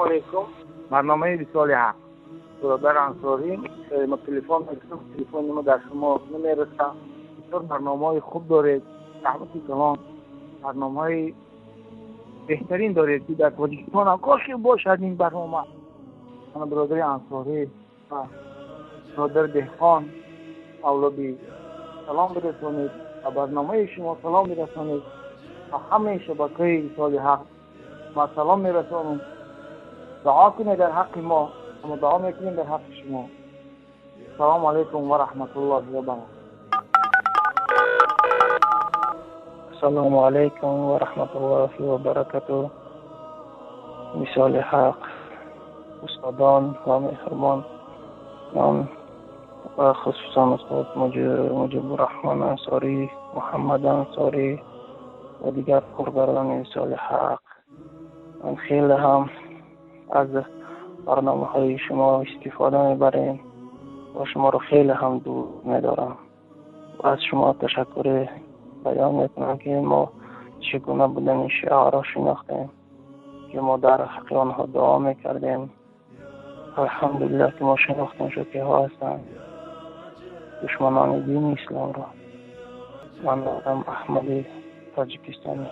علیکم. برنامه وصال حق برادر انصاری، ما تلفن میکنم، تلفن ما در شما نمیرسه. بسیار برنامه‌های خوب دارید، دعوت کلام، برنامه‌های بهترین دارید که در وجودتان هم کاش باشد این برنامه. من برادر انصاری و برادر دهقان اولادی سلام برسانید و برنامه شما سلام برسانید و همه شبکه وصال حق ما سلام میرسانم. دعا کنید در حق ما دعا میکنیم در حق شما. السلام علیکم و رحمت الله و برکاته. السلام علیکم و رحمت الله و برکاته. وصال حق، استادان و مهربان، من و خصوصا استاد مجیب الرحمن انصاری، محمد انصاری و دیگر کاربران وصال حق، من خیلی هم از برنامه های شما استفاده میبریم و شما رو خیلی هم دوست میدارم و از شما تشکر بیان میکنم که ما چگونه بودن شیعه را شناختیم که ما در حق آنها دعا میکردیم. الحمدلله که ما شناختیم شد که ها هستند دشمنان دین اسلام را. من آدم احمدی تاجیکستانی.